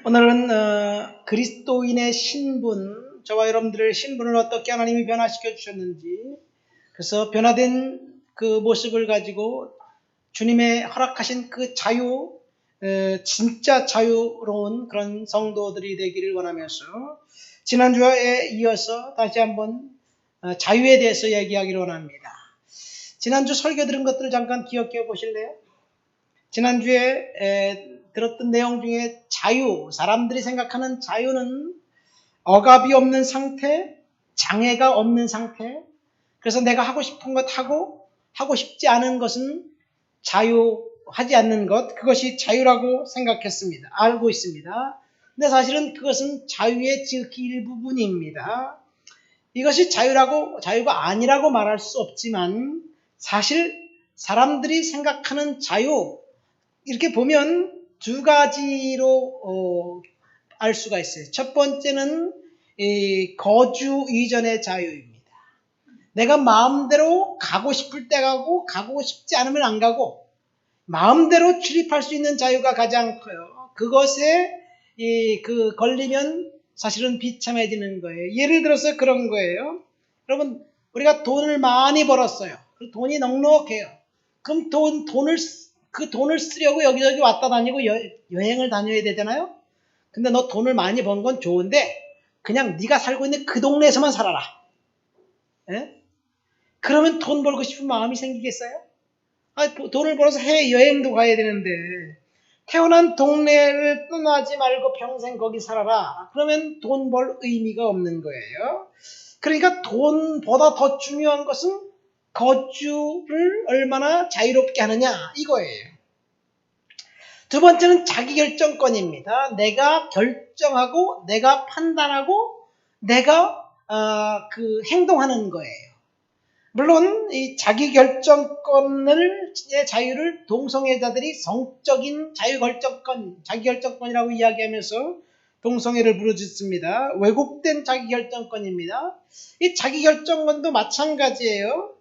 오늘은 그리스도인의 신분, 저와 여러분들의 신분을 어떻게 하나님이 변화시켜 주셨는지, 그래서 변화된 그 모습을 가지고 주님의 허락하신 그 자유, 진짜 자유로운 그런 성도들이 되기를 원하면서 지난주에 이어서 다시 한번 자유에 대해서 얘기하기를 원합니다. 지난주 설교 들은 것들을 잠깐 기억해 보실래요? 지난주에 들었던 내용 중에 자유, 사람들이 생각하는 자유는 억압이 없는 상태, 장애가 없는 상태, 그래서 내가 하고 싶은 것 하고 싶지 않은 것은 자유하지 않는 것, 그것이 자유라고 생각했습니다. 알고 있습니다. 근데 사실은 그것은 자유의 지극히 일부분입니다. 이것이 자유가 아니라고 말할 수 없지만 사실 사람들이 생각하는 자유, 이렇게 보면 두 가지로 알 수가 있어요. 첫 번째는 거주 이전의 자유입니다. 내가 마음대로 가고 싶을 때 가고 싶지 않으면 안 가고 마음대로 출입할 수 있는 자유가 가장 커요. 그것에 걸리면 사실은 비참해지는 거예요. 예를 들어서 그런 거예요. 여러분, 우리가 돈을 많이 벌었어요. 돈이 넉넉해요. 그럼 그 돈을 쓰려고 여기저기 왔다 다니고 여행을 다녀야 되잖아요. 근데 너 돈을 많이 번 건 좋은데 그냥 네가 살고 있는 그 동네에서만 살아라. 예? 그러면 돈 벌고 싶은 마음이 생기겠어요? 돈을 벌어서 해외여행도 가야 되는데 태어난 동네를 떠나지 말고 평생 거기 살아라. 그러면 돈 벌 의미가 없는 거예요. 그러니까 돈보다 더 중요한 것은 거주를 얼마나 자유롭게 하느냐 이거예요. 두 번째는 자기결정권입니다. 내가 결정하고 내가 판단하고 내가 행동하는 거예요. 물론 이 자기결정권의 자유를 동성애자들이 성적인 자기결정권이라고 이야기하면서 동성애를 부르짖습니다. 왜곡된 자기결정권입니다. 이 자기결정권도 마찬가지예요.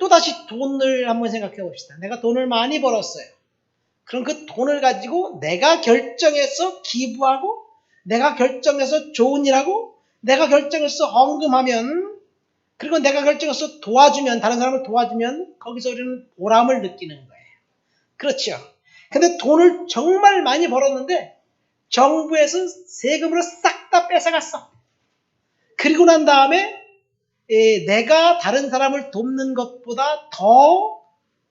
또다시 돈을 한번 생각해 봅시다. 내가 돈을 많이 벌었어요. 그럼 그 돈을 가지고 내가 결정해서 기부하고 내가 결정해서 좋은 일하고 내가 결정해서 헌금하면 그리고 내가 결정해서 도와주면 다른 사람을 도와주면 거기서 우리는 보람을 느끼는 거예요. 그렇죠. 근데 돈을 정말 많이 벌었는데 정부에서 세금으로 싹 다 뺏어갔어. 그리고 난 다음에 내가 다른 사람을 돕는 것보다 더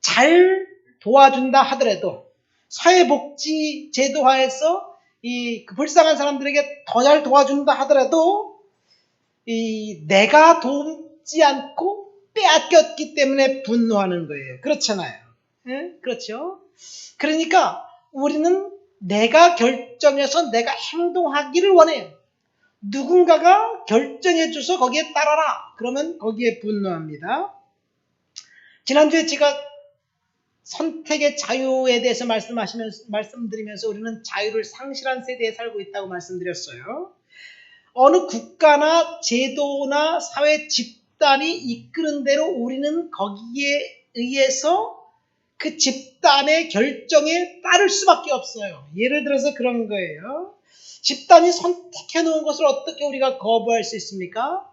잘 도와준다 하더라도 사회복지 제도화에서 그 불쌍한 사람들에게 더 잘 도와준다 하더라도 내가 돕지 않고 빼앗겼기 때문에 분노하는 거예요. 그렇잖아요. 네? 그렇죠. 그러니까 우리는 내가 결정해서 내가 행동하기를 원해요. 누군가가 결정해줘서 거기에 따라라. 그러면 거기에 분노합니다. 지난주에 제가 선택의 자유에 대해서 말씀드리면서 우리는 자유를 상실한 세대에 살고 있다고 말씀드렸어요. 어느 국가나 제도나 사회 집단이 이끄는 대로 우리는 거기에 의해서 그 집단의 결정에 따를 수밖에 없어요. 예를 들어서 그런 거예요. 집단이 선택해 놓은 것을 어떻게 우리가 거부할 수 있습니까?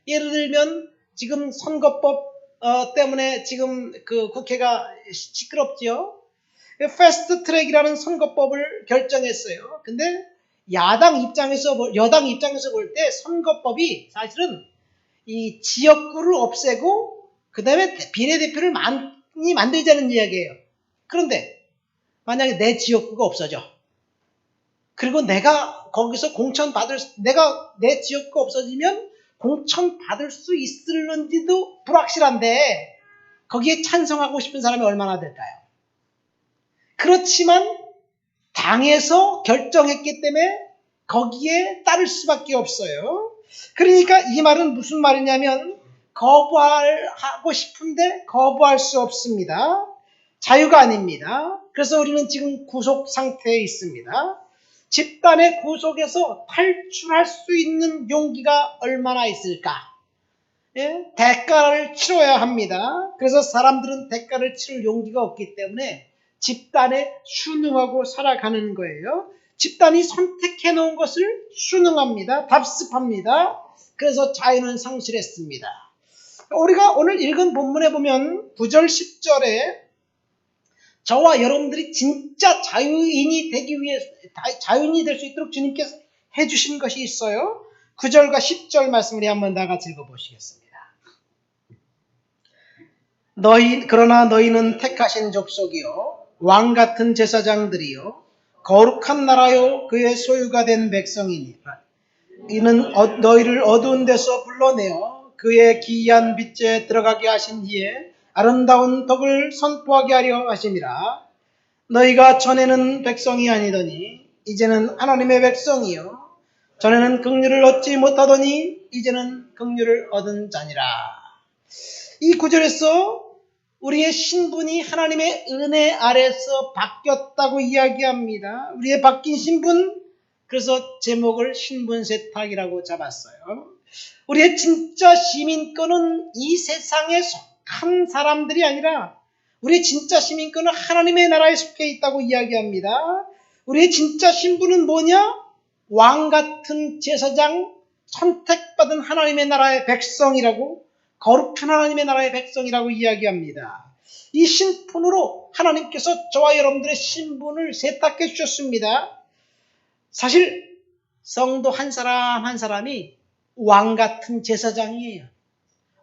예를 들면 지금 선거법 때문에 지금 그 국회가 시끄럽지요. 패스트 트랙이라는 선거법을 결정했어요. 근데 여당 입장에서 볼 때 선거법이 사실은 이 지역구를 없애고 그 다음에 비례대표를 많이 만들자는 이야기예요. 그런데 만약에 내 지역구가 없어져. 그리고 내가 거기서 내가 내 지역구가 없어지면 공천 받을 수 있을는지도 불확실한데 거기에 찬성하고 싶은 사람이 얼마나 될까요? 그렇지만 당에서 결정했기 때문에 거기에 따를 수밖에 없어요. 그러니까 이 말은 무슨 말이냐면 거부하고 싶은데 거부할 수 없습니다. 자유가 아닙니다. 그래서 우리는 지금 구속 상태에 있습니다. 집단의 구속에서 탈출할 수 있는 용기가 얼마나 있을까? 예? 대가를 치러야 합니다. 그래서 사람들은 대가를 치를 용기가 없기 때문에 집단에 순응하고 살아가는 거예요. 집단이 선택해 놓은 것을 순응합니다. 답습합니다. 그래서 자유는 상실했습니다. 우리가 오늘 읽은 본문에 보면 9절 10절에 저와 여러분들이 진짜 자유인이 되기 위해 자유인이 될 수 있도록 주님께서 해주신 것이 있어요. 9절과 10절 말씀을 한번 다 같이 읽어보시겠습니다. 그러나 너희는 택하신 족속이요 왕같은 제사장들이요 거룩한 나라요 그의 소유가 된 백성이니라. 이는 너희를 어두운 데서 불러내어 그의 기이한 빛에 들어가게 하신 이에 아름다운 덕을 선포하게 하려 하심이라. 너희가 전에는 백성이 아니더니 이제는 하나님의 백성이요 전에는 긍휼을 얻지 못하더니 이제는 긍휼을 얻은 자니라. 이 구절에서 우리의 신분이 하나님의 은혜 아래서 바뀌었다고 이야기합니다. 우리의 바뀐 신분, 그래서 제목을 신분 세탁이라고 잡았어요. 우리의 진짜 시민권은 이 세상에 속한 사람들이 아니라 우리의 진짜 시민권은 하나님의 나라에 속해 있다고 이야기합니다. 우리의 진짜 신분은 뭐냐? 왕같은 제사장, 선택받은 하나님의 나라의 백성이라고, 거룩한 하나님의 나라의 백성이라고 이야기합니다. 이 신분으로 하나님께서 저와 여러분들의 신분을 세탁해 주셨습니다. 사실 성도 한 사람 한 사람이 왕같은 제사장이에요.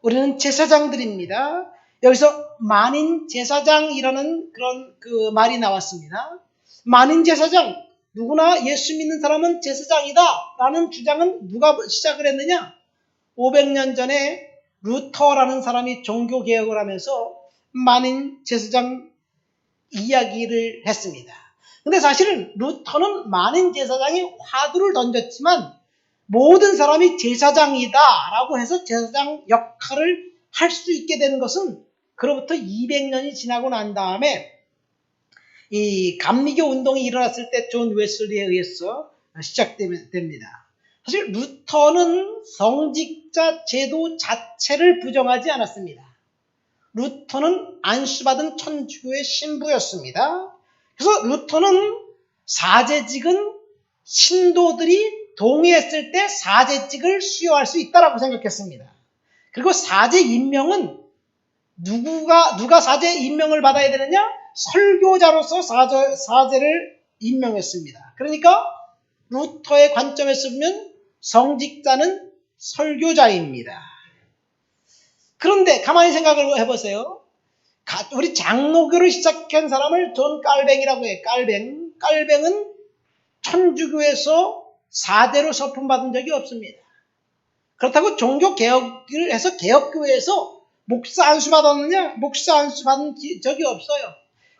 우리는 제사장들입니다. 여기서 만인 제사장이라는 그런 말이 나왔습니다. 만인 제사장, 누구나 예수 믿는 사람은 제사장이다 라는 주장은 누가 시작을 했느냐? 500년 전에 루터라는 사람이 종교개혁을 하면서 만인 제사장 이야기를 했습니다. 근데 사실은 루터는 만인 제사장이 화두를 던졌지만 모든 사람이 제사장이다 라고 해서 제사장 역할을 할 수 있게 된 것은 그로부터 200년이 지나고 난 다음에 이 감리교 운동이 일어났을 때 존 웨슬리에 의해서 시작됩니다. 사실 루터는 성직자 제도 자체를 부정하지 않았습니다. 루터는 안수받은 천주교의 신부였습니다. 그래서 루터는 사제직은 신도들이 동의했을 때 사제직을 수여할 수 있다고 생각했습니다. 그리고 사제 임명은 누가 사제 임명을 받아야 되느냐? 설교자로서 사제를 임명했습니다. 그러니까 루터의 관점에서 보면 성직자는 설교자입니다. 그런데 가만히 생각을 해보세요. 우리 장로교를 시작한 사람을 존 깔뱅이라고 해요. 깔뱅은 천주교에서 사제로 서품받은 적이 없습니다. 그렇다고 종교개혁을 해서 개혁교회에서 목사 안수 받았느냐? 목사 안수 받은 적이 없어요.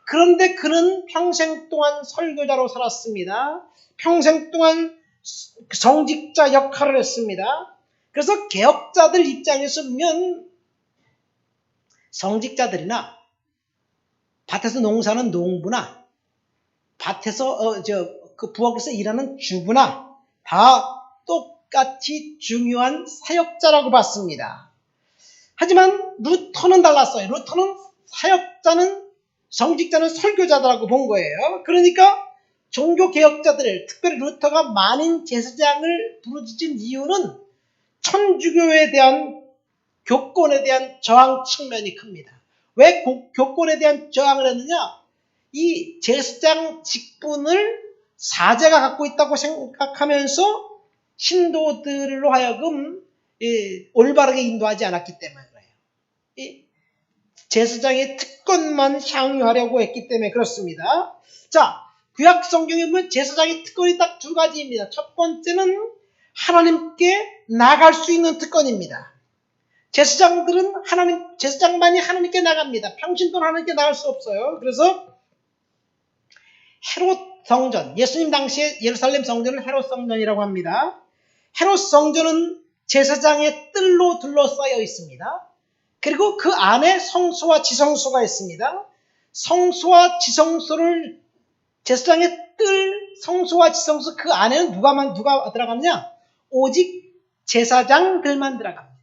그런데 그는 평생 동안 설교자로 살았습니다. 평생 동안 성직자 역할을 했습니다. 그래서 개혁자들 입장에서 보면 성직자들이나 밭에서 농사하는 농부나 밭에서 부엌에서 일하는 주부나 다 똑같이 중요한 사역자라고 봤습니다. 하지만 루터는 달랐어요. 루터는 성직자는 설교자라고 본 거예요. 그러니까 종교개혁자들, 특별히 루터가 만인 제사장을 부르짖은 이유는 천주교에 대한 교권에 대한 저항 측면이 큽니다. 왜 교권에 대한 저항을 했느냐? 이 제사장 직분을 사제가 갖고 있다고 생각하면서 신도들로 하여금 올바르게 인도하지 않았기 때문에 그래요. 이 제사장의 특권만 향유하려고 했기 때문에 그렇습니다. 자, 구약 성경에 보면 제사장의 특권이 딱 두 가지입니다. 첫 번째는 하나님께 나갈 수 있는 특권입니다. 제사장만이 하나님께 나갑니다. 평신도는 하나님께 나갈 수 없어요. 그래서 헤롯 성전, 예수님 당시에 예루살렘 성전을 헤롯 성전이라고 합니다. 헤롯 성전은 제사장의 뜰로 둘러싸여 있습니다. 그리고 그 안에 성소와 지성소가 있습니다. 성소와 지성소를 제사장의 뜰, 성소와 지성소 그 안에는 누가 들어가느냐? 오직 제사장들만 들어갑니다.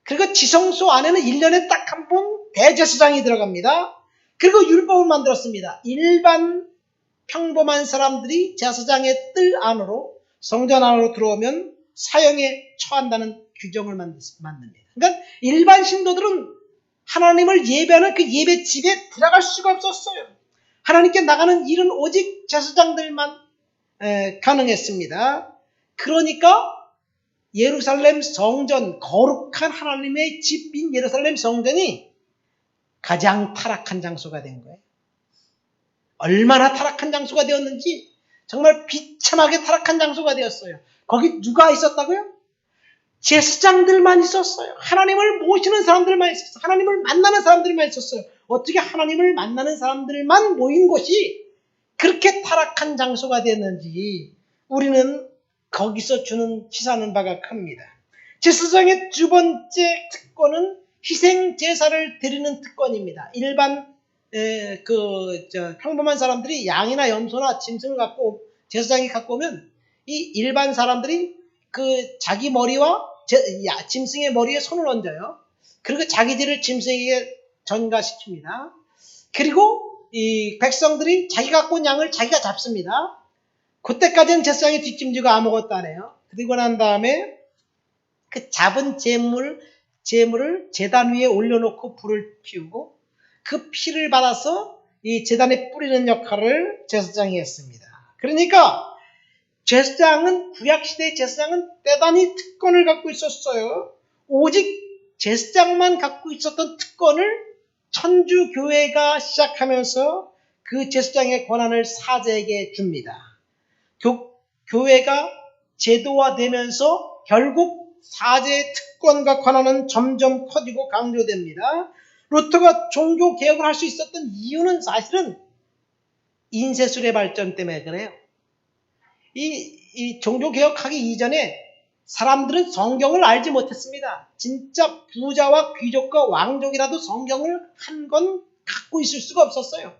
그리고 지성소 안에는 1년에 딱 한 번 대제사장이 들어갑니다. 그리고 율법을 만들었습니다. 일반 평범한 사람들이 제사장의 뜰 안으로 성전 안으로 들어오면 사형에 처한다는 규정을 만듭니다. 그러니까 일반 신도들은 하나님을 예배하는 그 예배 집에 들어갈 수가 없었어요. 하나님께 나가는 일은 오직 제사장들만 가능했습니다. 그러니까 예루살렘 성전, 거룩한 하나님의 집인 예루살렘 성전이 가장 타락한 장소가 된 거예요. 얼마나 타락한 장소가 되었는지 정말 비참하게 타락한 장소가 되었어요. 거기 누가 있었다고요? 제사장들만 있었어요. 하나님을 모시는 사람들만 있었어요. 하나님을 만나는 사람들만 있었어요. 어떻게 하나님을 만나는 사람들만 모인 곳이 그렇게 타락한 장소가 되었는지 우리는 거기서 주는 치사하는 바가 큽니다. 제사장의 두 번째 특권은 희생 제사를 드리는 특권입니다. 일반 평범한 사람들이 양이나 염소나 짐승을 갖고 제사장이 갖고 오면 이 일반 사람들이 그 자기 머리와 짐승의 머리에 손을 얹어요. 그리고 자기들을 짐승에게 전가시킵니다. 그리고 이 백성들이 자기가 갖고 온 양을 자기가 잡습니다. 그때까지는 제사장이 뒷짐지고 아무것도 안 해요. 그리고 난 다음에 그 잡은 제물을 제단 위에 올려놓고 불을 피우고 그 피를 받아서 이 제단에 뿌리는 역할을 제사장이 했습니다. 그러니까 구약시대의 제사장은 대단히 특권을 갖고 있었어요. 오직 제사장만 갖고 있었던 특권을 천주교회가 시작하면서 그 제사장의 권한을 사제에게 줍니다. 교회가 제도화되면서 결국 사제의 특권과 권한은 점점 커지고 강조됩니다. 루터가 종교개혁을 할 수 있었던 이유는 사실은 인쇄술의 발전 때문에 그래요. 이 종교개혁하기 이전에 사람들은 성경을 알지 못했습니다. 진짜 부자와 귀족과 왕족이라도 성경을 한 권 갖고 있을 수가 없었어요.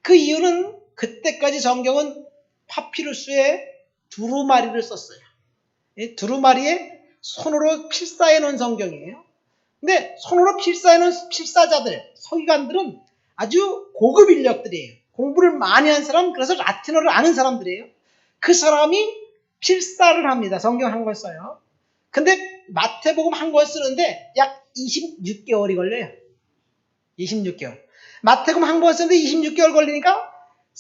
그 이유는 그때까지 성경은 파피루스에 두루마리를 썼어요. 두루마리에 손으로 필사해 놓은 성경이에요. 근데 손으로 필사해 놓은 필사자들, 서기관들은 아주 고급 인력들이에요. 공부를 많이 한 사람, 그래서 라틴어를 아는 사람들이에요. 그 사람이 필사를 합니다. 성경 한 권 써요. 근데 마태복음 한 권 쓰는데 약 26개월이 걸려요. 26개월. 마태복음 한 권 쓰는데 26개월 걸리니까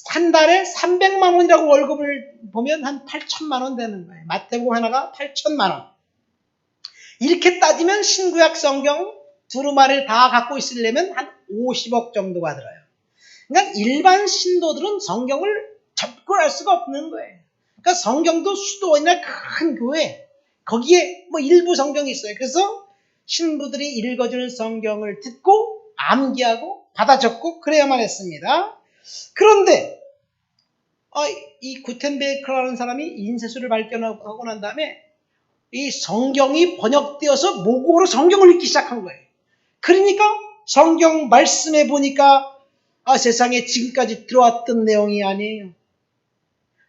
한 달에 300만 원이라고 월급을 보면 한 8천만 원 되는 거예요. 마태복음 하나가 8천만 원. 이렇게 따지면 신구약 성경 두루마리를 다 갖고 있으려면 한 50억 정도가 들어요. 그러니까 일반 신도들은 성경을 접근할 수가 없는 거예요. 그러니까 성경도 수도원이나 큰 교회, 거기에 뭐 일부 성경이 있어요. 그래서 신부들이 읽어주는 성경을 듣고 암기하고 받아 적고 그래야만 했습니다. 그런데 이 구텐베르크라는 사람이 인쇄술을 발견하고 난 다음에 이 성경이 번역되어서 모국어로 성경을 읽기 시작한 거예요. 그러니까 성경 말씀에 보니까 세상에 지금까지 들어왔던 내용이 아니에요.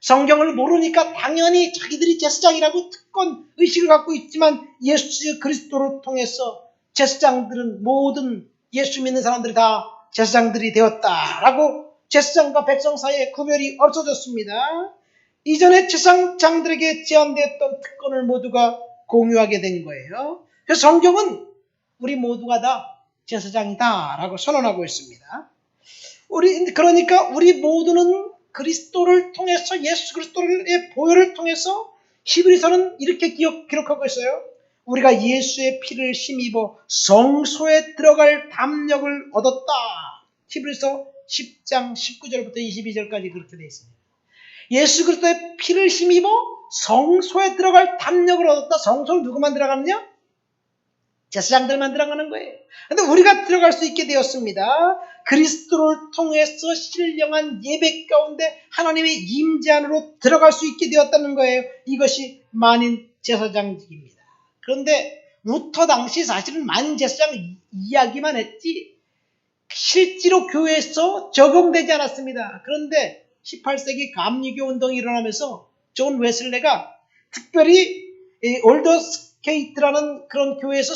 성경을 모르니까 당연히 자기들이 제사장이라고 특권 의식을 갖고 있지만 예수 그리스도를 통해서 제사장들은 모든 예수 믿는 사람들이 다 제사장들이 되었다라고 제사장과 백성 사이에 구별이 없어졌습니다. 이전에 제사장들에게 제한되었던 특권을 모두가 공유하게 된 거예요. 그래서 성경은 우리 모두가 다 제사장이다라고 선언하고 있습니다. 그러니까 우리 모두는 그리스도를 통해서 예수 그리스도의 보혈을 통해서 히브리서는 이렇게 기록하고 있어요. 우리가 예수의 피를 힘입어 성소에 들어갈 담력을 얻었다. 히브리서 10장 19절부터 22절까지 그렇게 되어 있습니다. 예수 그리스도의 피를 힘입어 성소에 들어갈 담력을 얻었다. 성소는 누구만 들어가느냐? 제사장들만 들어가는 거예요. 그런데 우리가 들어갈 수 있게 되었습니다. 그리스도를 통해서 신령한 예배 가운데 하나님의 임재 안으로 들어갈 수 있게 되었다는 거예요. 이것이 만인 제사장직입니다. 그런데 루터 당시 사실은 만인 제사장 이야기만 했지 실제로 교회에서 적용되지 않았습니다. 그런데 18세기 감리교 운동이 일어나면서 존 웨슬레가 특별히 올더스케이트라는 그런 교회에서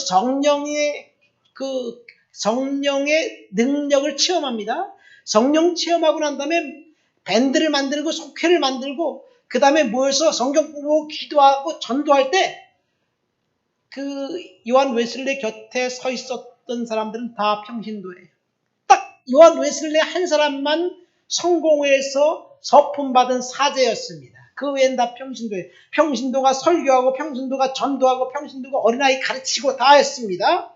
성령의 능력을 체험합니다. 성령 체험하고 난 다음에 밴드를 만들고 속회를 만들고 그 다음에 모여서 성경 보고 기도하고 전도할 때 그 요한 웨슬리 곁에 서 있었던 사람들은 다 평신도예요. 딱 요한 웨슬리 한 사람만 성공회에서 서품받은 사제였습니다. 그 외엔 다 평신도예요. 평신도가 설교하고 평신도가 전도하고 평신도가 어린아이 가르치고 다 했습니다.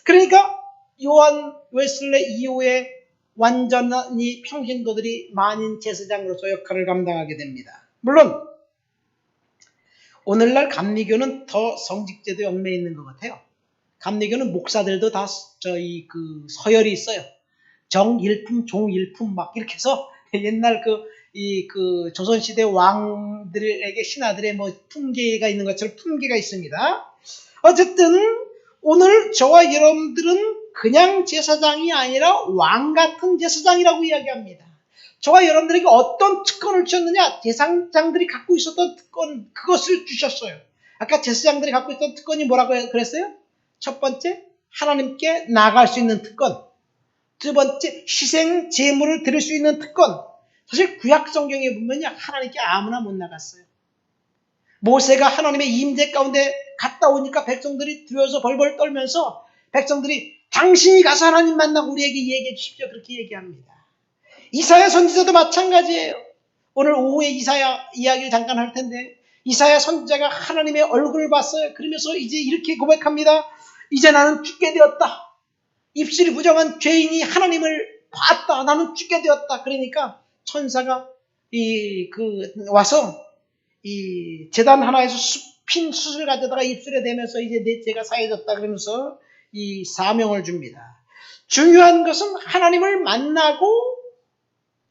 그러니까 요한 웨슬리 이후에 완전히 평신도들이 만인 제사장으로서 역할을 감당하게 됩니다. 물론 오늘날 감리교는 더 성직제도에 얽매여 있는 것 같아요. 감리교는 목사들도 다 저희 그 서열이 있어요. 정일품, 종일품 막 이렇게 해서 옛날 그 조선시대 왕들에게 신하들의 뭐 품계가 있는 것처럼 품계가 있습니다. 어쨌든 오늘 저와 여러분들은 그냥 제사장이 아니라 왕 같은 제사장이라고 이야기합니다. 저와 여러분들에게 어떤 특권을 주셨느냐? 제사장들이 갖고 있었던 특권, 그것을 주셨어요. 아까 제사장들이 갖고 있었던 특권이 뭐라고 그랬어요? 첫 번째, 하나님께 나아갈 수 있는 특권. 두 번째, 희생 제물을 드릴 수 있는 특권. 사실 구약 성경에 보면요, 하나님께 아무나 못 나갔어요. 모세가 하나님의 임재 가운데 갔다 오니까 백성들이 두려워서 벌벌 떨면서 백성들이 당신이 가서 하나님 만나고 우리에게 얘기해 주십시오. 그렇게 얘기합니다. 이사야 선지자도 마찬가지예요. 오늘 오후에 이사야 이야기를 잠깐 할 텐데 이사야 선지자가 하나님의 얼굴을 봤어요. 그러면서 이제 이렇게 고백합니다. 이제 나는 죽게 되었다. 입술이 부정한 죄인이 하나님을 봤다. 나는 죽게 되었다. 그러니까 천사가 와서 이 제단 하나에서 핀 숯을 가져다가 입술에 대면서 이제 내 죄가 사해졌다. 그러면서 이 사명을 줍니다. 중요한 것은 하나님을 만나고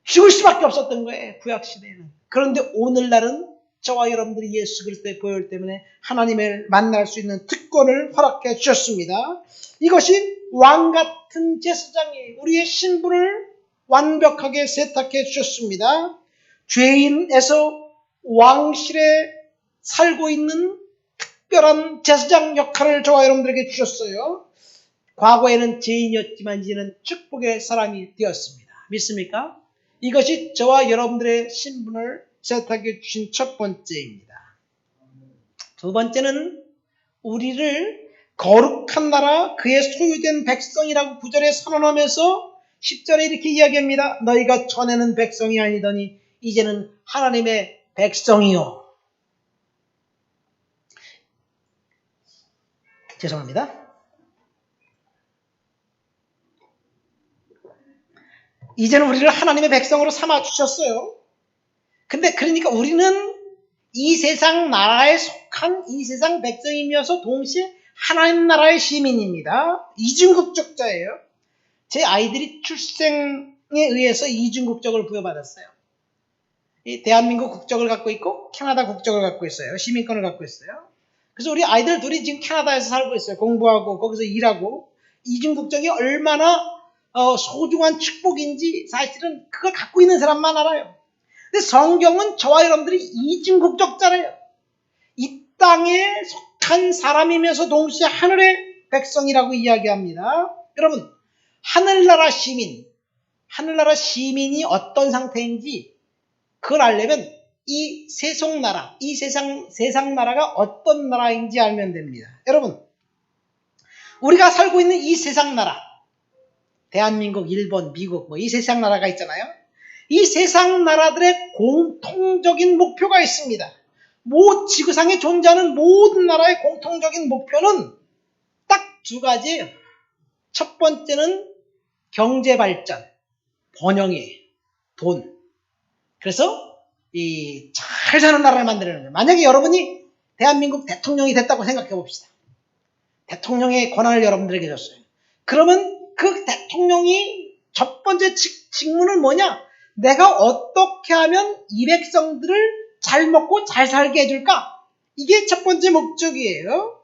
죽을 수밖에 없었던 거예요. 구약시대에는. 그런데 오늘날은 저와 여러분들이 예수 그리스도의 보혈 때문에 하나님을 만날 수 있는 특권을 허락해 주셨습니다. 이것이 왕 같은 제사장이 우리의 신분을 완벽하게 세탁해 주셨습니다. 죄인에서 왕실에 살고 있는 특별한 제사장 역할을 저와 여러분들에게 주셨어요. 과거에는 죄인이었지만 이제는 축복의 사람이 되었습니다. 믿습니까? 이것이 저와 여러분들의 신분을 세탁해 주신 첫 번째입니다. 두 번째는 우리를 거룩한 나라 그의 소유된 백성이라고 9절에 선언하면서 10절에 이렇게 이야기합니다. 너희가 전에는 백성이 아니더니 이제는 하나님의 백성이요. 죄송합니다. 이제는 우리를 하나님의 백성으로 삼아주셨어요. 근데 그러니까 우리는 이 세상 나라에 속한 이 세상 백성이면서 동시에 하나님 나라의 시민입니다. 이중국적자예요. 제 아이들이 출생에 의해서 이중국적을 부여받았어요. 이 대한민국 국적을 갖고 있고 캐나다 국적을 갖고 있어요. 시민권을 갖고 있어요. 그래서 우리 아이들 둘이 지금 캐나다에서 살고 있어요. 공부하고 거기서 일하고. 이중국적이 얼마나 소중한 축복인지 사실은 그걸 갖고 있는 사람만 알아요. 근데 성경은 저와 여러분들이 이중국적자래요. 이 땅에 속한 사람이면서 동시에 하늘의 백성이라고 이야기합니다. 여러분, 하늘나라 시민이 어떤 상태인지 그걸 알려면 이 세속나라, 이 세상 나라가 어떤 나라인지 알면 됩니다. 여러분, 우리가 살고 있는 이 세상 나라, 대한민국, 일본, 미국, 이 세상 나라가 있잖아요. 이 세상 나라들의 공통적인 목표가 있습니다. 지구상에 존재하는 모든 나라의 공통적인 목표는 딱 두 가지예요. 첫 번째는 경제 발전, 번영이, 돈. 그래서 잘 사는 나라를 만들려는 거예요. 만약에 여러분이 대한민국 대통령이 됐다고 생각해 봅시다. 대통령의 권한을 여러분들에게 줬어요. 그러면 그 대통령이 첫 번째 직무는 뭐냐? 내가 어떻게 하면 이 백성들을 잘 먹고 잘 살게 해줄까? 이게 첫 번째 목적이에요.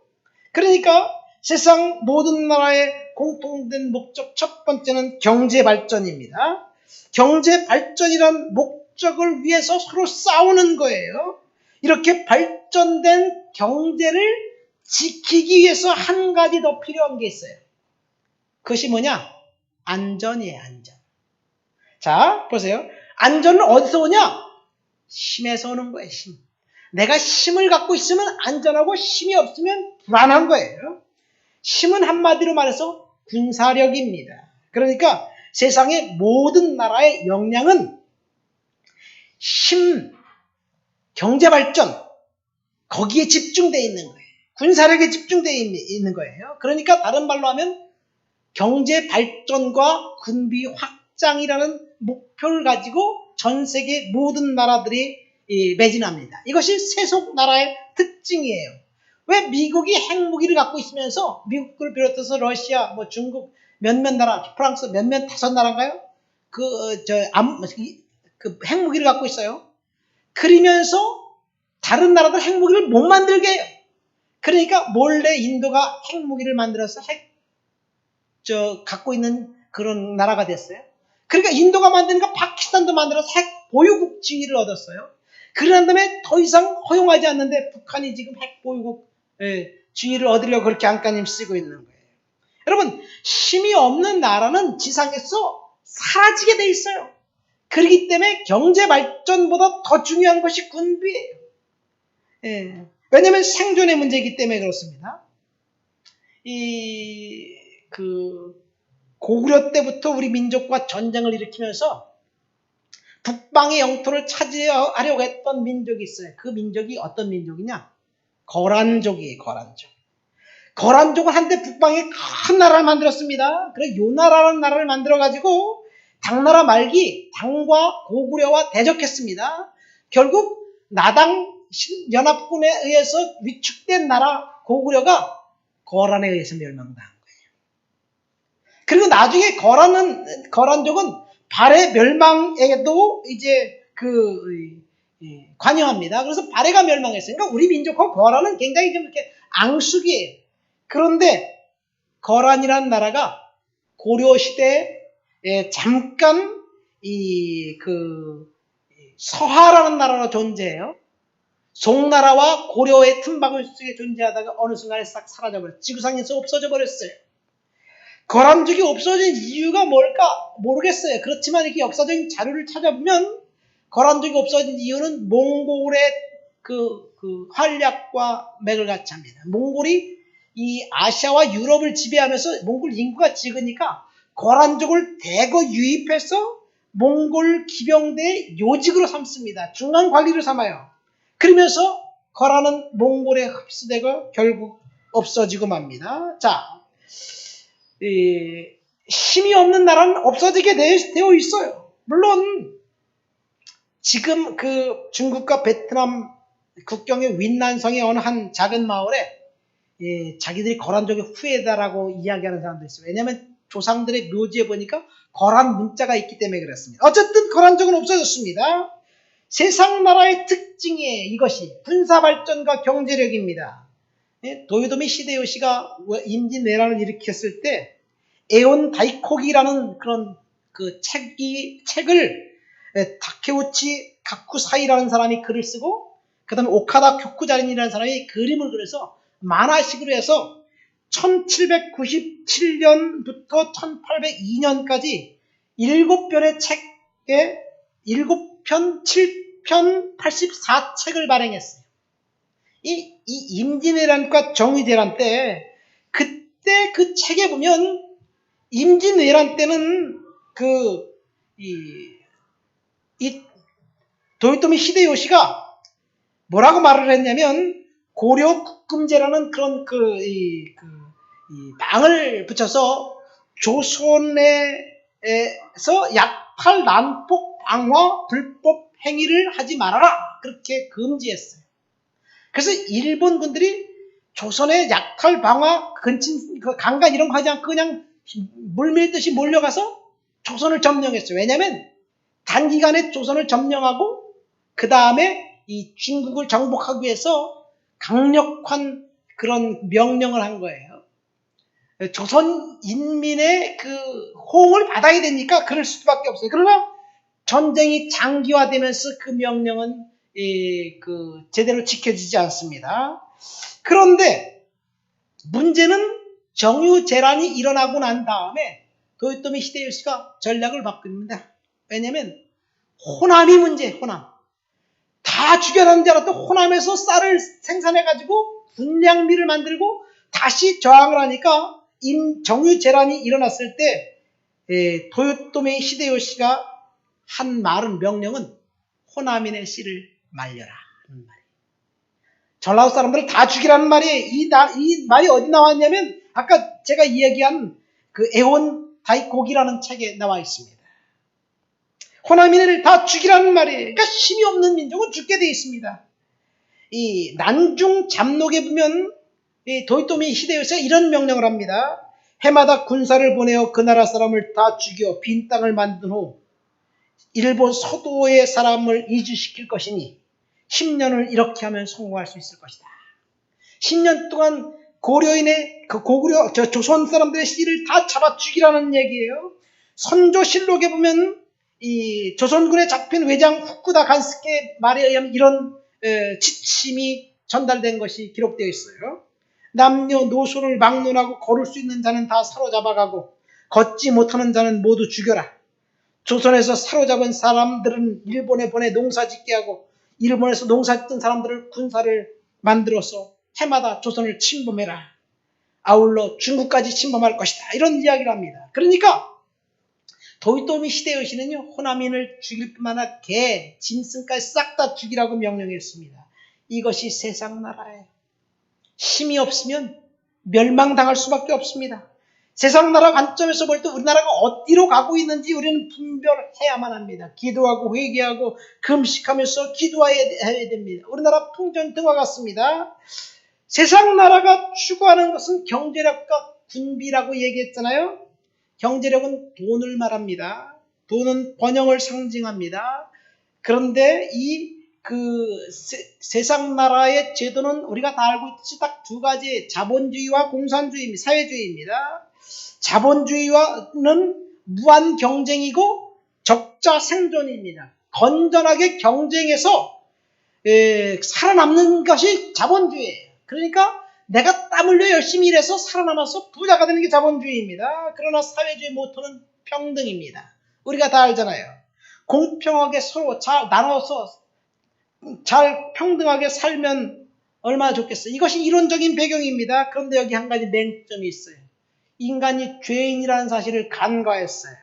그러니까 세상 모든 나라의 공통된 목적 첫 번째는 경제 발전입니다. 경제 발전이란 목적을 위해서 서로 싸우는 거예요. 이렇게 발전된 경제를 지키기 위해서 한 가지 더 필요한 게 있어요. 그것이 뭐냐? 안전이에요, 안전. 자, 보세요. 안전은 어디서 오냐? 힘에서 오는 거예요. 힘. 내가 힘을 갖고 있으면 안전하고 힘이 없으면 불안한 거예요. 힘은 한마디로 말해서 군사력입니다. 그러니까 세상의 모든 나라의 역량은 힘, 경제발전, 거기에 집중되어 있는 거예요. 군사력에 집중되어 있는 거예요. 그러니까 다른 말로 하면 경제발전과 군비 확장이라는 목표를 가지고 전 세계 모든 나라들이 매진합니다. 이것이 세속 나라의 특징이에요. 왜 미국이 핵무기를 갖고 있으면서 미국을 비롯해서 러시아, 뭐 중국 몇몇 나라, 프랑스 몇몇 5나라인가요? 그 핵무기를 갖고 있어요. 그러면서 다른 나라들 핵무기를 못 만들게 해요. 그러니까 몰래 인도가 핵무기를 만들어서 갖고 있는 그런 나라가 됐어요. 그러니까 인도가 만드니까 파키스탄도 만들어서 핵 보유국 지위를 얻었어요. 그런 다음에 더 이상 허용하지 않는데 북한이 지금 핵 보유국 지위를 얻으려고 그렇게 안간힘 쓰고 있는 거예요. 여러분, 힘이 없는 나라는 지상에서 사라지게 돼 있어요. 그렇기 때문에 경제 발전보다 더 중요한 것이 군비예요. 왜냐하면 생존의 문제이기 때문에 그렇습니다. 고구려 때부터 우리 민족과 전쟁을 일으키면서 북방의 영토를 차지하려고 했던 민족이 있어요. 그 민족이 어떤 민족이냐? 거란족이에요. 거란족. 거란족은 한때 북방에 큰 나라를 만들었습니다. 그래서 요나라는 나라를 만들어가지고 당나라 말기 당과 고구려와 대적했습니다. 결국 나당 연합군에 의해서 위축된 나라 고구려가 거란에 의해서 멸망당한 거예요. 그리고 나중에 거란족은 발해 멸망에도 이제 관여합니다. 그래서 발해가 멸망했어요. 그러니까 우리 민족하고 거란은 굉장히 좀 이렇게 앙숙이에요. 그런데 거란이라는 나라가 고려 시대에 잠깐 서하라는 나라로 존재해요. 송나라와 고려의 틈바구니 속에 존재하다가 어느 순간에 싹 사라져버렸어요. 지구상에서 없어져 버렸어요. 거란족이 없어진 이유가 뭘까 모르겠어요. 그렇지만 이렇게 역사적인 자료를 찾아보면 거란족이 없어진 이유는 몽골의 활약과 맥을 같이 합니다. 몽골이 이 아시아와 유럽을 지배하면서 몽골 인구가 적으니까 거란족을 대거 유입해서 몽골 기병대의 요직으로 삼습니다. 중간 관리를 삼아요. 그러면서 거란은 몽골에 흡수되고 결국 없어지고 맙니다. 자, 힘이 없는 나라는 없어지게 되어 있어요. 물론 지금 중국과 베트남 국경의 윈난성의 어느 한 작은 마을에 자기들이 거란족의 후예다라고 이야기하는 사람도 있어요. 왜냐하면 조상들의 묘지에 보니까 거란 문자가 있기 때문에 그렇습니다. 어쨌든 거란족은 없어졌습니다. 세상 나라의 특징이에요. 이것이 군사발전과 경제력입니다. 도요토미 히데요시가 임진왜란을 일으켰을 때 에온 다이코기라는 그런 책을 다케우치 가쿠사이라는 사람이 글을 쓰고 그 다음에 오카다 교쿠자린이라는 사람이 그림을 그려서 만화식으로 해서 1797년부터 1802년까지 7편의 책에 7편, 7편, 84책을 발행했어요. 이 임진왜란과 정의대란 때 그때 그 책에 보면 임진왜란 때는 도요토미 히데요시가 뭐라고 말을 했냐면 고려 국금제라는 그런 망을 붙여서 조선에서 약탈, 난폭, 방화, 불법 행위를 하지 말아라 그렇게 금지했어요. 그래서 일본 분들이 조선의 약탈, 방화, 강간 이런 거 하지 않고 그냥 물밀듯이 몰려가서 조선을 점령했어요. 왜냐하면 단기간에 조선을 점령하고 그 다음에 이 중국을 정복하기 위해서 강력한 그런 명령을 한 거예요. 조선 인민의 호응을 받아야 되니까 그럴 수밖에 없어요. 그러나 전쟁이 장기화되면서 그 명령은 제대로 지켜지지 않습니다. 그런데 문제는 정유재란이 일어나고 난 다음에 도요토미 히데요시가 전략을 바꿉니다. 왜냐하면 호남이 문제, 호남. 다 죽여놨는지 알았더 호남에서 쌀을 생산해가지고 군량미를 만들고 다시 저항을 하니까 정유재란이 일어났을 때 도요토미 히데요시가 한 말은 명령은 호남인의 씨를 말려라 하는 말이에요. 전라도 사람들을 다 죽이라는 말이에요. 이 말이 어디 나왔냐면 아까 제가 이야기한 그 에온 다이곡이라는 책에 나와 있습니다. 호남인을 다 죽이라는 말이에요. 그러니까 힘이 없는 민족은 죽게 되어 있습니다. 이 난중 잡록에 보면 이 도요토미 히데요시가 이런 명령을 합니다. 해마다 군사를 보내어 그 나라 사람을 다 죽여 빈 땅을 만든 후 일본 서도의 사람을 이주시킬 것이니 10년을 이렇게 하면 성공할 수 있을 것이다. 10년 동안 고려인의 조선 사람들의 씨를 다 잡아 죽이라는 얘기예요. 선조실록에 보면 이 조선군에 잡힌 외장 후쿠다 간스케 말에 의하면 이런 지침이 전달된 것이 기록되어 있어요. 남녀노소를 막론하고 걸을 수 있는 자는 다 사로잡아가고 걷지 못하는 자는 모두 죽여라. 조선에서 사로잡은 사람들은 일본에 보내 농사짓게 하고 일본에서 농사짓던 사람들을 군사를 만들어서 해마다 조선을 침범해라. 아울러 중국까지 침범할 것이다. 이런 이야기를 합니다. 그러니까 도요토미 히데요시는요, 호남인을 죽일 뿐만 아니라 개, 짐승까지 싹 다 죽이라고 명령했습니다. 이것이 세상 나라예요. 힘이 없으면 멸망당할 수밖에 없습니다. 세상 나라 관점에서 볼 때 우리나라가 어디로 가고 있는지 우리는 분별해야만 합니다. 기도하고 회개하고 금식하면서 기도해야 됩니다. 우리나라 풍전등화 같습니다. 세상 나라가 추구하는 것은 경제력과 군비라고 얘기했잖아요. 경제력은 돈을 말합니다. 돈은 번영을 상징합니다. 그런데 세상 나라의 제도는 우리가 다 알고 있듯이 딱 두 가지, 자본주의와 공산주의입니다. 사회주의입니다. 자본주의와는 무한 경쟁이고 적자 생존입니다. 건전하게 경쟁해서 살아남는 것이 자본주의예요. 그러니까 내가 땀 흘려 열심히 일해서 살아남아서 부자가 되는 게 자본주의입니다. 그러나 사회주의 모토는 평등입니다. 우리가 다 알잖아요. 공평하게 서로 잘 나눠서 잘 평등하게 살면 얼마나 좋겠어요. 이것이 이론적인 배경입니다. 그런데 여기 한 가지 맹점이 있어요. 인간이 죄인이라는 사실을 간과했어요.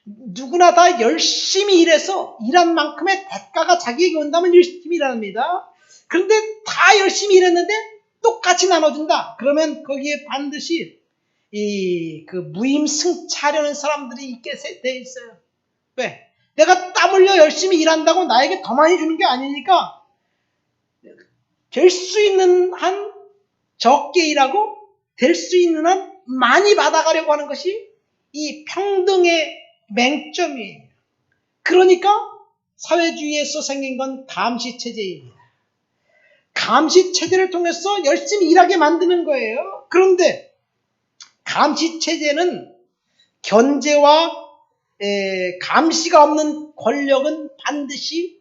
누구나 다 열심히 일해서 일한 만큼의 대가가 자기에게 온다면 열심히 일합니다. 그런데 다 열심히 일했는데 똑같이 나눠준다. 그러면 거기에 반드시 무임승차하려는 사람들이 있게 돼 있어요. 왜? 내가 땀 흘려 열심히 일한다고 나에게 더 많이 주는 게 아니니까 될 수 있는 한 적게 일하고 될 수 있는 한 많이 받아가려고 하는 것이 이 평등의 맹점이에요. 그러니까 사회주의에서 생긴 건 감시체제입니다. 감시체제를 통해서 열심히 일하게 만드는 거예요. 그런데 감시체제는 견제와 감시가 없는 권력은 반드시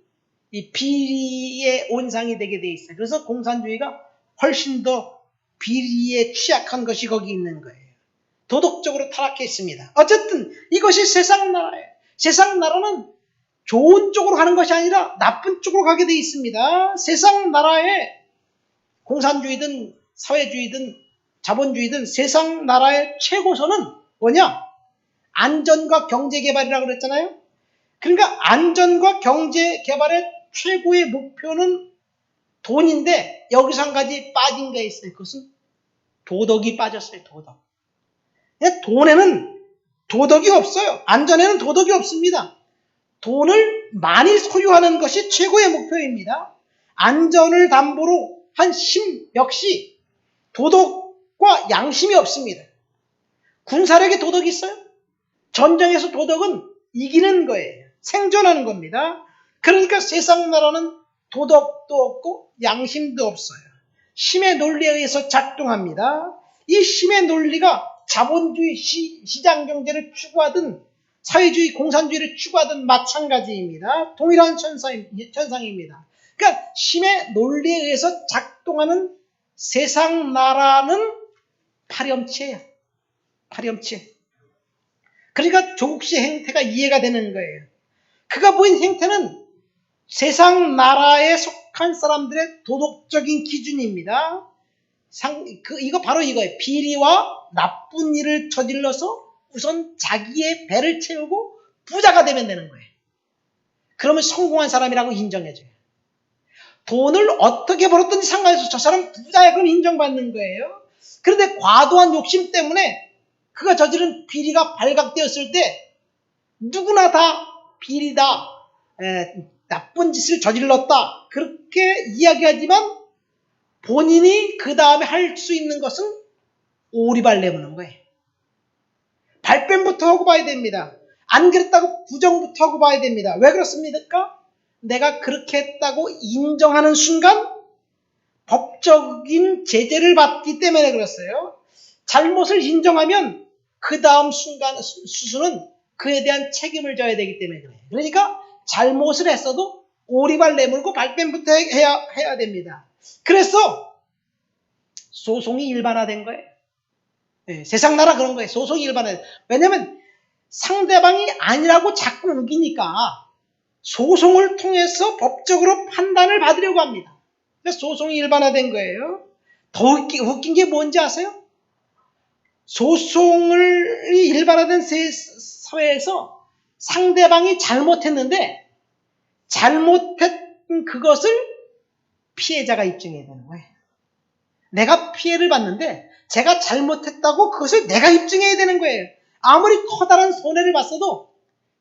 이 비리의 온상이 되게 돼 있어요. 그래서 공산주의가 훨씬 더 비리에 취약한 것이 거기 있는 거예요. 도덕적으로 타락해 있습니다. 어쨌든 이것이 세상 나라예요. 세상 나라는 좋은 쪽으로 가는 것이 아니라 나쁜 쪽으로 가게 돼 있습니다. 세상 나라의 공산주의든 사회주의든 자본주의든 세상 나라의 최고선은 뭐냐? 안전과 경제개발이라고 그랬잖아요. 그러니까 안전과 경제개발의 최고의 목표는 돈인데 여기서 한 가지 빠진 게 있어요. 그것은 도덕이 빠졌어요. 도덕. 돈에는 도덕이 없어요. 안전에는 도덕이 없습니다. 돈을 많이 소유하는 것이 최고의 목표입니다. 안전을 담보로 한 힘 역시 도덕과 양심이 없습니다. 군사력에 도덕이 있어요? 전쟁에서 도덕은 이기는 거예요. 생존하는 겁니다. 그러니까 세상 나라는 도덕도 없고 양심도 없어요. 힘의 논리에 의해서 작동합니다. 이 힘의 논리가 자본주의 시장 경제를 추구하든 사회주의 공산주의를 추구하든 마찬가지입니다. 동일한 현상입니다. 그러니까 힘의 논리에 의해서 작동하는 세상 나라는 파렴치예요. 파렴치. 그러니까 조국시 행태가 이해가 되는 거예요. 그가 보인 행태는 세상 나라에 속한 사람들의 도덕적인 기준입니다. 이거 바로 이거예요. 비리와 나쁜 일을 저질러서 우선 자기의 배를 채우고 부자가 되면 되는 거예요. 그러면 성공한 사람이라고 인정해줘요. 돈을 어떻게 벌었든지 상관없어. 저 사람 부자야. 그럼 인정받는 거예요. 그런데 과도한 욕심 때문에 그가 저지른 비리가 발각되었을 때 누구나 다 비리다, 나쁜 짓을 저질렀다. 그렇게 이야기하지만 본인이 그 다음에 할 수 있는 것은 오리발 내미는 거예요. 발뺌부터 하고 봐야 됩니다. 안 그랬다고 부정부터 하고 봐야 됩니다. 왜 그렇습니까? 내가 그렇게 했다고 인정하는 순간 법적인 제재를 받기 때문에 그랬어요. 잘못을 인정하면 그 다음 수순은 그에 대한 책임을 져야 되기 때문에 그래요. 그러니까 잘못을 했어도 오리발 내물고 발뺌부터 해야 됩니다. 그래서 소송이 일반화된 거예요. 네, 세상 나라 그런 거예요. 소송이 일반화된. 왜냐하면 상대방이 아니라고 자꾸 우기니까 소송을 통해서 법적으로 판단을 받으려고 합니다. 그래서 소송이 일반화된 거예요. 더 웃긴 게 뭔지 아세요? 소송을 일반화된 사회에서 상대방이 잘못했는데 잘못했던 그것을 피해자가 입증해야 되는 거예요. 내가 피해를 봤는데 제가 잘못했다고 그것을 내가 입증해야 되는 거예요. 아무리 커다란 손해를 봤어도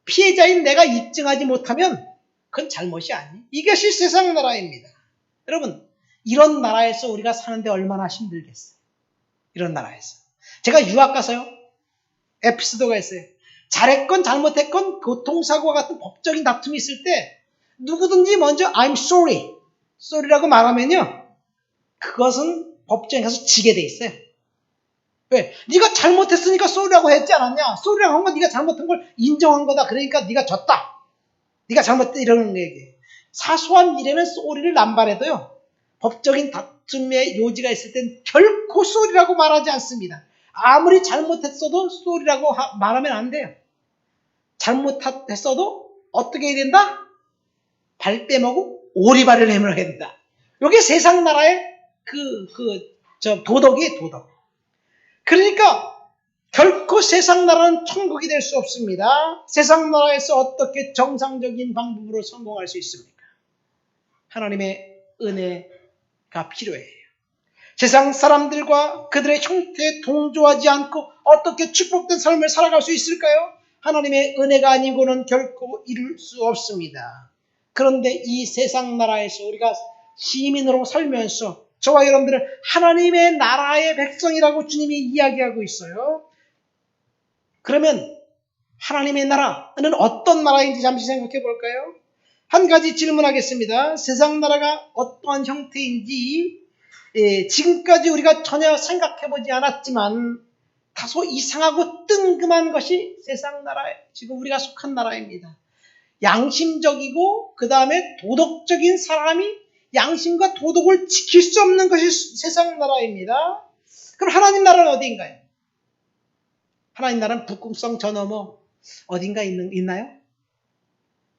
피해자인 내가 입증하지 못하면 그건 잘못이 아니에요. 이것이 세상 나라입니다. 여러분, 이런 나라에서 우리가 사는데 얼마나 힘들겠어요. 이런 나라에서. 제가 유학 가서요. 에피소드가 있어요. 잘했건 잘못했건 교통사고와 같은 법적인 다툼이 있을 때 누구든지 먼저 I'm sorry, sorry라고 말하면요. 그것은 법정에 가서 지게 돼 있어요. 왜? 네가 잘못했으니까 sorry라고 했지 않았냐? sorry라고 한 건 네가 잘못한 걸 인정한 거다. 그러니까 네가 졌다. 네가 잘못했다 이러는 얘기예요. 사소한 일에는 sorry를 남발해도요. 법적인 다툼의 요지가 있을 땐 결코 sorry라고 말하지 않습니다. 아무리 잘못했어도 sorry라고 말하면 안 돼요. 잘못했어도 어떻게 해야 된다? 발뺌하고 오리발을 내밀어야 된다. 이게 세상 나라의 도덕이에요, 도덕. 그러니까 결코 세상 나라는 천국이 될 수 없습니다. 세상 나라에서 어떻게 정상적인 방법으로 성공할 수 있습니까? 하나님의 은혜가 필요해요. 세상 사람들과 그들의 형태에 동조하지 않고 어떻게 축복된 삶을 살아갈 수 있을까요? 하나님의 은혜가 아니고는 결코 이룰 수 없습니다. 그런데 이 세상 나라에서 우리가 시민으로 살면서 저와 여러분들은 하나님의 나라의 백성이라고 주님이 이야기하고 있어요. 그러면 하나님의 나라는 어떤 나라인지 잠시 생각해 볼까요? 한 가지 질문하겠습니다. 세상 나라가 어떠한 형태인지 지금까지 우리가 전혀 생각해 보지 않았지만 다소 이상하고 뜬금한 것이 세상 나라에 지금 우리가 속한 나라입니다. 양심적이고 그 다음에 도덕적인 사람이 양심과 도덕을 지킬 수 없는 것이 세상 나라입니다. 그럼 하나님 나라는 어디인가요? 하나님 나라는 북극성 저 너머 어딘가 있나요?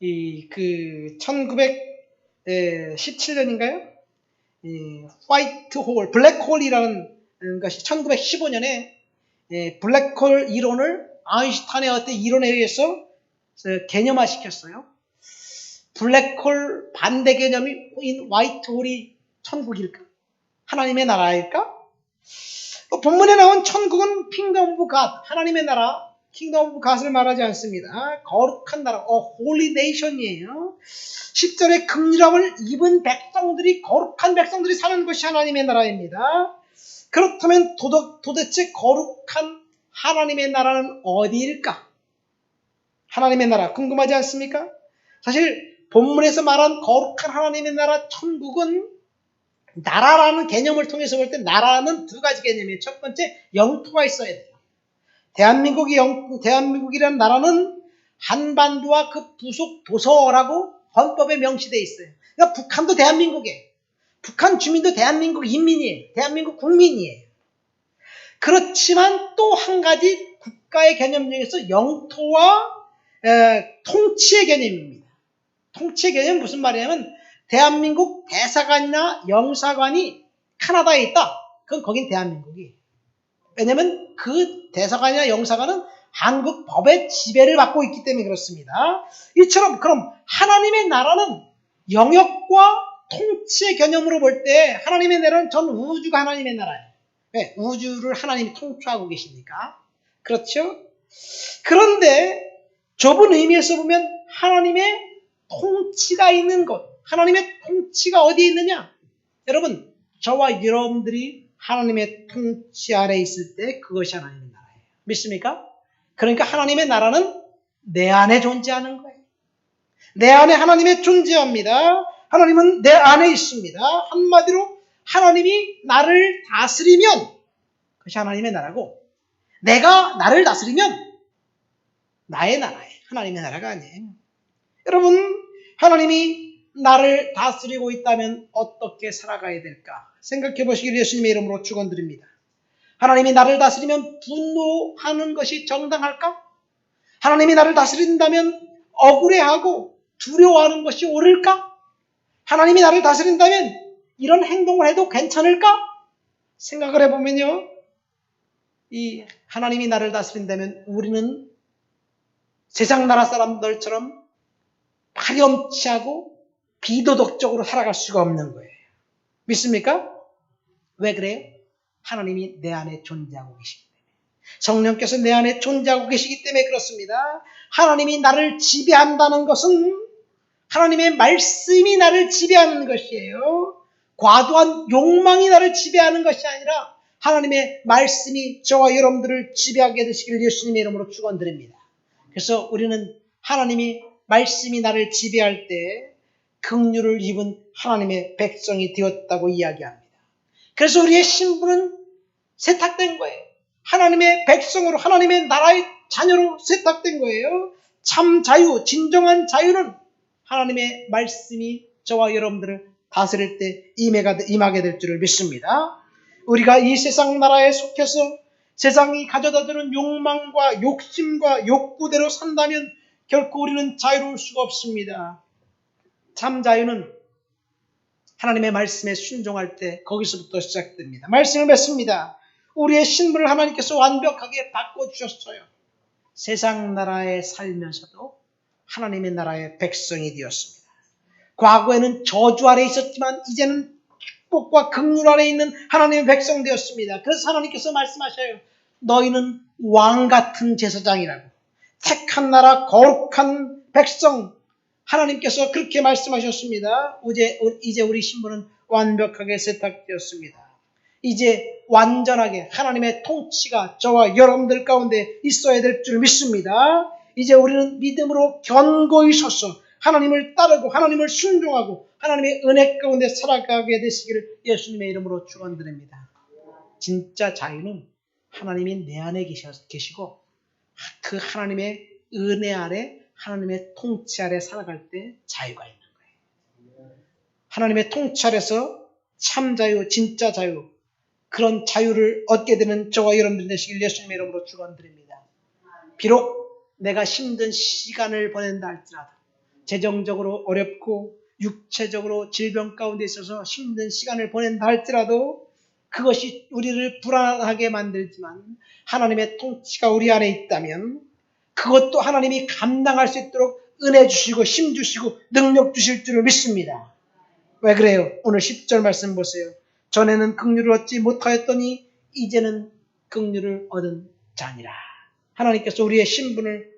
1917년인가요? 화이트홀, 블랙홀이라는 것이 1915년에 블랙홀 이론을 아인슈타인의 어떤 이론에 의해서 개념화시켰어요. 블랙홀 반대 개념인 화이트홀이 천국일까? 하나님의 나라일까? 본문에 나온 천국은 킹덤 오브 갓, 하나님의 나라, 킹덤 오브 갓을 말하지 않습니다. 거룩한 나라, 홀리 네이션이에요. 10절에 금유람을 입은 백성들이, 거룩한 백성들이 사는 것이 하나님의 나라입니다. 그렇다면 도대체 거룩한 하나님의 나라는 어디일까? 하나님의 나라 궁금하지 않습니까? 사실 본문에서 말한 거룩한 하나님의 나라 천국은 나라라는 개념을 통해서 볼 때 나라는 두 가지 개념이에요. 첫 번째, 영토가 있어야 돼요. 대한민국이라는 나라는 한반도와 그 부속 도서라고 헌법에 명시되어 있어요. 그러니까 북한도 대한민국이에요. 북한 주민도 대한민국 인민이에요. 대한민국 국민이에요. 그렇지만 또 한 가지 국가의 개념 중에서 영토와 통치의 개념입니다. 통치의 개념은 무슨 말이냐면 대한민국 대사관이나 영사관이 캐나다에 있다. 그건 거긴 대한민국이. 왜냐면 그 대사관이나 영사관은 한국 법의 지배를 받고 있기 때문에 그렇습니다. 이처럼 그럼 하나님의 나라는 영역과 통치의 개념으로 볼 때 하나님의 나라는 전 우주가 하나님의 나라예요. 왜? 우주를 하나님이 통치하고 계시니까. 그렇죠? 그런데 좁은 의미에서 보면 하나님의 통치가 있는 곳, 하나님의 통치가 어디에 있느냐? 여러분, 저와 여러분들이 하나님의 통치 아래에 있을 때 그것이 하나님의 나라예요. 믿습니까? 그러니까 하나님의 나라는 내 안에 존재하는 거예요. 내 안에 하나님이 존재합니다. 하나님은 내 안에 있습니다. 한마디로 하나님이 나를 다스리면 그것이 하나님의 나라고, 내가 나를 다스리면 나의 나라예요. 하나님의 나라가 아니에요. 여러분, 하나님이 나를 다스리고 있다면 어떻게 살아가야 될까? 생각해 보시기를 예수님의 이름으로 축원드립니다. 하나님이 나를 다스리면 분노하는 것이 정당할까? 하나님이 나를 다스린다면 억울해하고 두려워하는 것이 옳을까? 하나님이 나를 다스린다면 이런 행동을 해도 괜찮을까? 생각을 해보면요, 이 하나님이 나를 다스린다면 우리는 세상 나라 사람들처럼 파렴치하고 비도덕적으로 살아갈 수가 없는 거예요. 믿습니까? 왜 그래요? 하나님이 내 안에 존재하고 계시기 때문에. 성령께서 내 안에 존재하고 계시기 때문에 그렇습니다. 하나님이 나를 지배한다는 것은 하나님의 말씀이 나를 지배하는 것이에요. 과도한 욕망이 나를 지배하는 것이 아니라 하나님의 말씀이 저와 여러분들을 지배하게 되시기를 예수님의 이름으로 축원드립니다. 그래서 우리는 하나님이 말씀이 나를 지배할 때 긍휼을 입은 하나님의 백성이 되었다고 이야기합니다. 그래서 우리의 신분은 세탁된 거예요. 하나님의 백성으로, 하나님의 나라의 자녀로 세탁된 거예요. 참 자유, 진정한 자유는 하나님의 말씀이 저와 여러분들을 다스릴 때 임하게 될 줄을 믿습니다. 우리가 이 세상 나라에 속해서 세상이 가져다주는 욕망과 욕심과 욕구대로 산다면 결코 우리는 자유로울 수가 없습니다. 참 자유는 하나님의 말씀에 순종할 때 거기서부터 시작됩니다. 말씀을 맺습니다. 우리의 신분을 하나님께서 완벽하게 바꿔주셨어요. 세상 나라에 살면서도 하나님의 나라의 백성이 되었습니다. 과거에는 저주 아래 있었지만 이제는 축복과 긍휼 아래 있는 하나님의 백성 되었습니다. 그래서 하나님께서 말씀하셔요. 너희는 왕 같은 제사장이라고. 택한 나라, 거룩한 백성. 하나님께서 그렇게 말씀하셨습니다. 이제 우리 신분은 완벽하게 세탁되었습니다. 이제 완전하게 하나님의 통치가 저와 여러분들 가운데 있어야 될 줄 믿습니다. 이제 우리는 믿음으로 견고히 서서 하나님을 따르고 하나님을 순종하고 하나님의 은혜 가운데 살아가게 되시기를 예수님의 이름으로 축원드립니다. 진짜 자유는 하나님이 내 안에 계시고 그 하나님의 은혜 아래, 하나님의 통치 아래 살아갈 때 자유가 있는 거예요. 하나님의 통치 아래서 참 자유, 진짜 자유, 그런 자유를 얻게 되는 저와 여러분들 되시길 예수님의 이름으로 축원드립니다. 비록 내가 힘든 시간을 보낸다 할지라도, 재정적으로 어렵고 육체적으로 질병 가운데 있어서 힘든 시간을 보낸다 할지라도 그것이 우리를 불안하게 만들지만 하나님의 통치가 우리 안에 있다면 그것도 하나님이 감당할 수 있도록 은혜 주시고 힘 주시고 능력 주실 줄을 믿습니다. 왜 그래요? 오늘 10절 말씀 보세요. 전에는 긍휼을 얻지 못하였더니 이제는 긍휼을 얻은 자니라. 하나님께서 우리의 신분을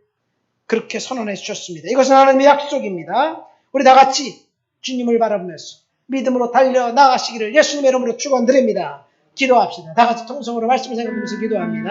그렇게 선언해 주셨습니다. 이것은 하나님의 약속입니다. 우리 다 같이 주님을 바라보면서 믿음으로 달려 나가시기를 예수님의 이름으로 축원드립니다. 기도합시다. 다 같이 통성으로 말씀을 생각하면서 기도합니다.